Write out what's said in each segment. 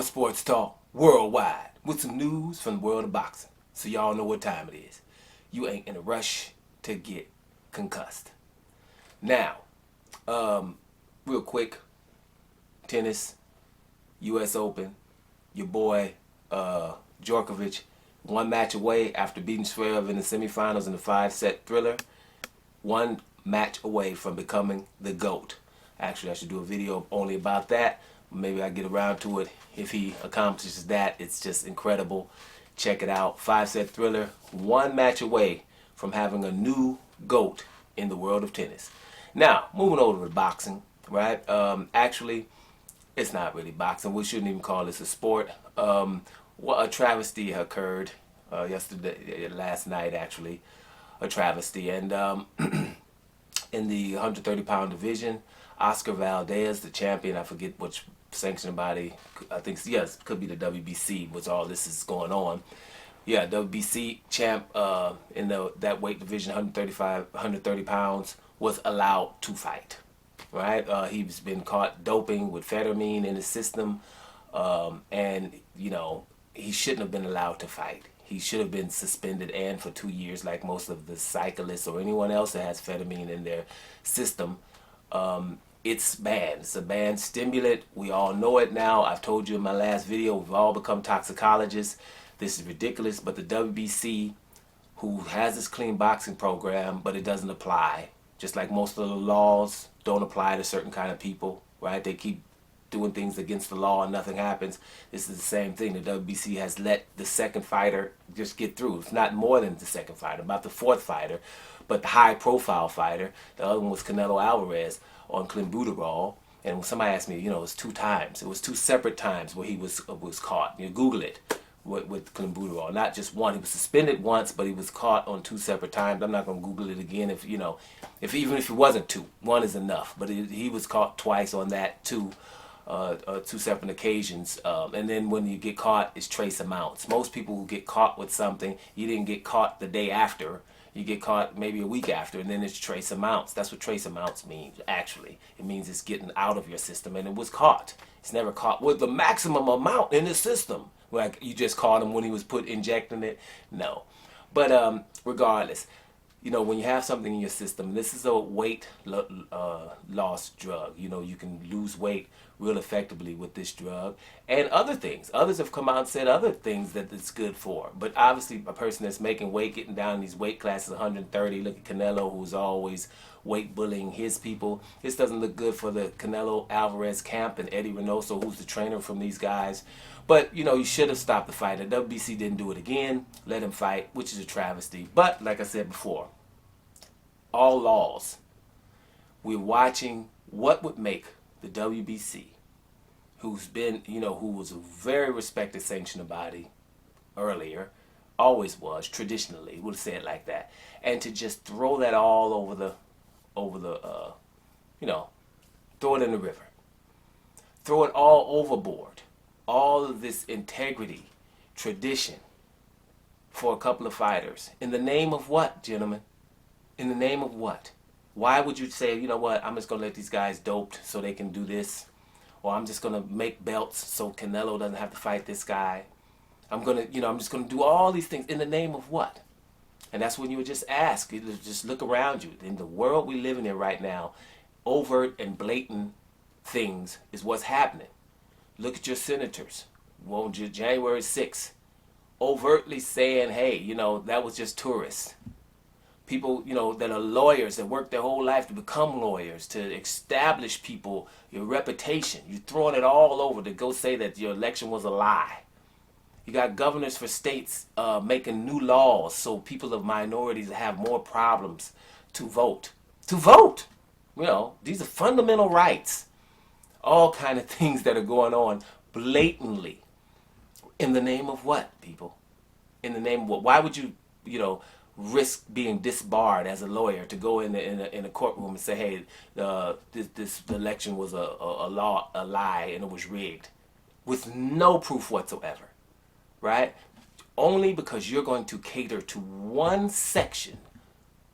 More sports talk worldwide with some news from the world of boxing. So y'all know what time it is. You ain't in a rush to get concussed. Now, real quick, tennis, U.S. Open, your boy Djokovic, one match away after beating Zverev in the semifinals in the 5-set thriller. One match away from becoming the GOAT. Actually, I should do a video only about that. Maybe I get around to it if he accomplishes that. It's just incredible. Check it out. 5-set thriller. One match away from having a new GOAT in the world of tennis. Now, moving over to boxing, right? Actually, it's not really boxing. We shouldn't even call this a sport. A travesty occurred last night, actually. A travesty. And in the 130-pound division, Oscar Valdez, the champion, I forget which sanctioning body, I think, yes, could be the WBC, which all this is going on. Yeah, WBC champ in that weight division, 130 pounds, was allowed to fight. Right? He's been caught doping with amphetamine in his system, and you know he shouldn't have been allowed to fight. He should have been suspended and for 2 years, like most of the cyclists or anyone else that has amphetamine in their system. It's banned. It's a banned stimulant. We all know it now. I've told you in my last video, we've all become toxicologists. This is ridiculous, but the WBC, who has this clean boxing program, but it doesn't apply. Just like most of the laws don't apply to certain kind of people, right? They keep doing things against the law and nothing happens. This is the same thing. The WBC has let the second fighter just get through. It's not more than the second fighter, about the fourth fighter, but the high-profile fighter. The other one was Canelo Alvarez on clenbuterol. And when somebody asked me, you know, it was 2 times. It was 2 separate times where he was caught. You Google it with clenbuterol, not just one. He was suspended once, but he was caught on 2 separate times. I'm not going to Google it again. If you know, even if it wasn't 2, 1 is enough. But he was caught twice on that too. 2 separate occasions, and then when you get caught, it's trace amounts. Most people who get caught with something, you didn't get caught the day after, you get caught maybe a week after, and then it's trace amounts. That's what trace amounts means. Actually, it means it's getting out of your system, and it was caught. It's never caught with the maximum amount in the system. Like you just caught him when he was injecting it. No, but regardless, you know, when you have something in your system, this is a weight loss drug. You know, you can lose weight real effectively with this drug and other things. Others have come out and said other things that it's good for. But obviously, a person that's making weight, getting down in these weight classes, 130, look at Canelo, who's always weight bullying his people. This doesn't look good for the Canelo Alvarez camp and Eddie Reynoso, who's the trainer from these guys. But, you know, you should have stopped the fight. The WBC didn't do it again. Let him fight, which is a travesty. But, like I said before, all laws. We're watching what would make the WBC, who's been, you know, who was a very respected sanctioning body earlier, always was, traditionally, we'll say it like that, and to just throw that all over the, you know, throw it in the river. Throw it all overboard. All of this integrity, tradition for a couple of fighters. In the name of what, gentlemen? In the name of what? Why would you say, you know what, I'm just going to let these guys doped so they can do this? Or I'm just going to make belts so Canelo doesn't have to fight this guy. I'm going to, you know, I'm just going to do all these things in the name of what? And that's when you would just ask, you just look around you. In the world we live in right now, overt and blatant things is what's happening. Look at your senators. Well, January 6th, overtly saying, hey, you know, that was just tourists. People, you know, that are lawyers, that work their whole life to become lawyers, to establish people, your reputation. You're throwing it all over to go say that your election was a lie. You got governors for states making new laws so people of minorities have more problems to vote. To vote! You know, these are fundamental rights. All kind of things that are going on blatantly. In the name of what, people? In the name of what? Why would you, you know, risk being disbarred as a lawyer to go in a courtroom and say, hey, this election was a lie and it was rigged, with no proof whatsoever, right? Only because you're going to cater to one section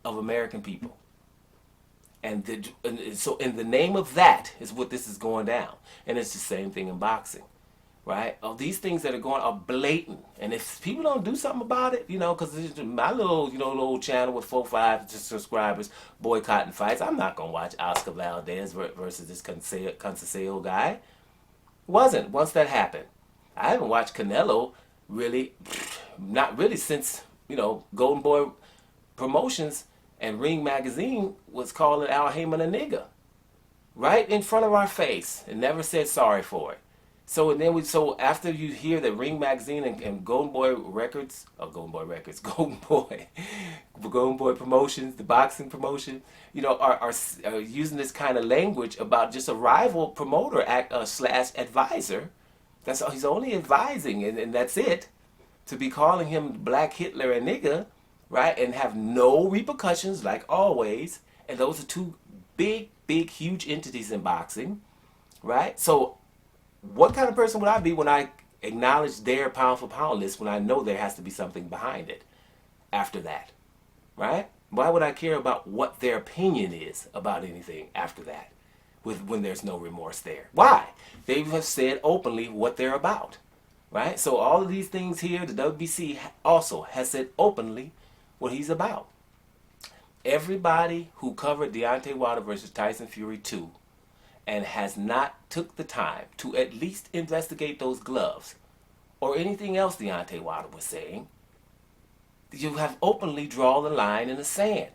of American people. And so in the name of that is what this is going down. And it's the same thing in boxing, right? These things that are going are blatant, and if people don't do something about it, because my little, little channel with 4-5 subscribers boycotting fights, I'm not gonna watch Oscar Valdez versus this Conceição guy. Wasn't once that happened. I haven't watched Canelo really, not really since Golden Boy Promotions and Ring Magazine was calling Al Heyman a nigga right in front of our face and never said sorry for it. So and then so after you hear that Ring Magazine and Golden Boy Records, Golden Boy Promotions, the boxing promotion, are using this kind of language about just a rival promoter slash advisor. That's all he's only advising, and that's it. To be calling him Black Hitler and nigga, right, and have no repercussions like always. And those are two big, huge entities in boxing, right? So what kind of person would I be when I acknowledge their pound for pound list when I know there has to be something behind it after that, right? Why would I care about what their opinion is about anything after that when there's no remorse there? Why? They have said openly what they're about, right? So all of these things here, the WBC also has said openly what he's about. Everybody who covered Deontay Wilder versus Tyson Fury 2 and has not took the time to at least investigate those gloves or anything else Deontay Wilder was saying, you have openly drawn the line in the sand.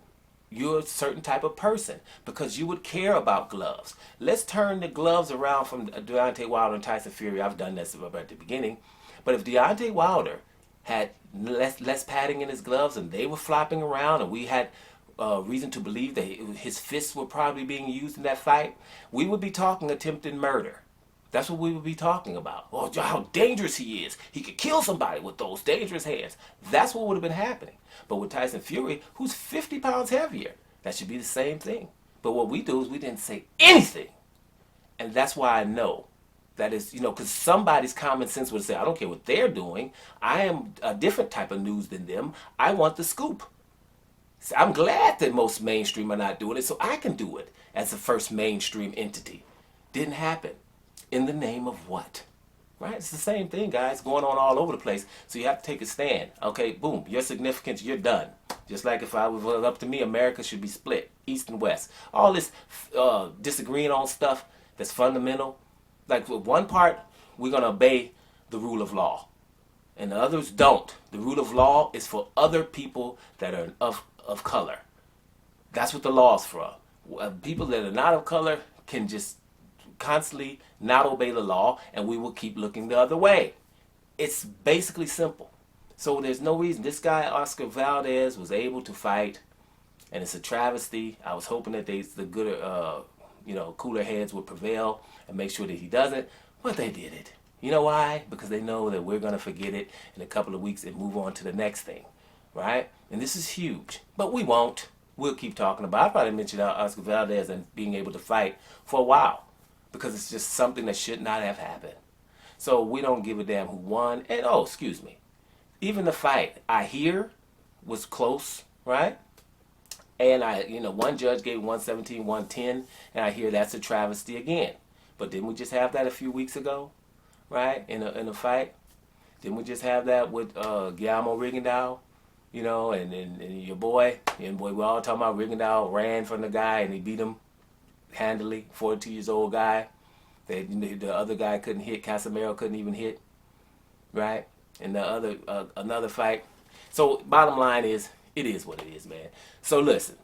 You're a certain type of person because you would care about gloves. Let's turn the gloves around from Deontay Wilder and Tyson Fury. I've done this at the beginning. But if Deontay Wilder had less padding in his gloves and they were flopping around and we had reason to believe that his fists were probably being used in that fight, we would be talking attempted murder. That's what we would be talking about. Oh, how dangerous he is. He could kill somebody with those dangerous hands. That's what would have been happening. But with Tyson Fury, who's 50 pounds heavier, that should be the same thing. But what we do is we didn't say anything. And that's why I know that is, because somebody's common sense would say, I don't care what they're doing. I am a different type of news than them. I want the scoop. I'm glad that most mainstream are not doing it, so I can do it as the first mainstream entity. Didn't happen. In the name of what? Right? It's the same thing, guys, going on all over the place. So you have to take a stand. Okay, boom, your significance, you're done. Just like if I was up to me, America should be split, east and west. All this disagreeing on stuff that's fundamental. Like with one part, we're going to obey the rule of law. And the others don't. The rule of law is for other people that are of color. That's what the law's for. People that are not of color can just constantly not obey the law, and we will keep looking the other way. It's basically simple. So there's no reason. This guy, Oscar Valdez, was able to fight, and it's a travesty. I was hoping that the good, cooler heads would prevail and make sure that he doesn't, but they did it. You know why? Because they know that we're going to forget it in a couple of weeks and move on to the next thing, right? And this is huge, but we won't. We'll keep talking about it. I probably mentioned Oscar Valdez and being able to fight for a while because it's just something that should not have happened. So we don't give a damn who won. And, even the fight I hear was close, right? And one judge gave 117, 110, and I hear that's a travesty again. But didn't we just have that a few weeks ago, right? In a fight? Didn't we just have that with Guillermo Rigondeaux? And your boy, we're all talking about Rigondeaux ran from the guy and he beat him handily, 42 years old guy. The other guy couldn't hit, Casemiro couldn't even hit, right? And another fight. So bottom line is, it is what it is, man. So listen,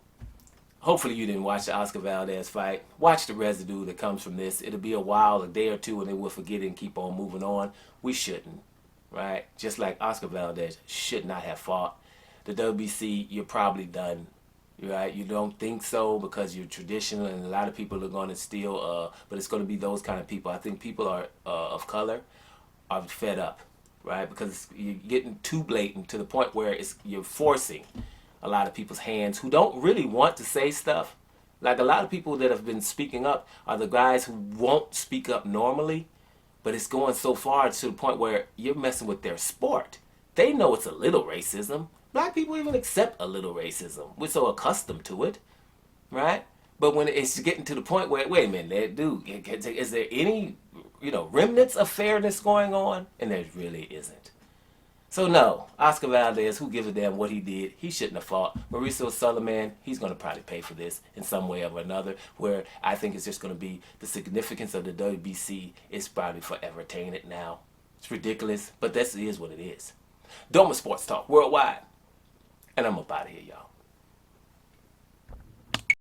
hopefully you didn't watch the Oscar Valdez fight. Watch the residue that comes from this. It'll be a while, a day or two, and then we'll forget it and keep on moving on. We shouldn't, right? Just like Oscar Valdez should not have fought. The WBC, you're probably done, right? You don't think so because you're traditional, and a lot of people are going to steal, but it's going to be those kind of people. I think people are of color are fed up, right? Because you're getting too blatant to the point where you're forcing a lot of people's hands who don't really want to say stuff. Like a lot of people that have been speaking up are the guys who won't speak up normally, but it's going so far to the point where you're messing with their sport. They know it's a little racism. Black people even accept a little racism. We're so accustomed to it, right? But when it's getting to the point where, wait a minute, dude, is there any, remnants of fairness going on? And there really isn't. So no, Oscar Valdez, who gives a damn what he did? He shouldn't have fought. Mauricio Sulaimán, he's going to probably pay for this in some way or another. Where I think it's just going to be the significance of the WBC is probably forever tainted now. It's ridiculous, but that is what it is. Doma Sports Talk Worldwide, and I'm up out of here, y'all.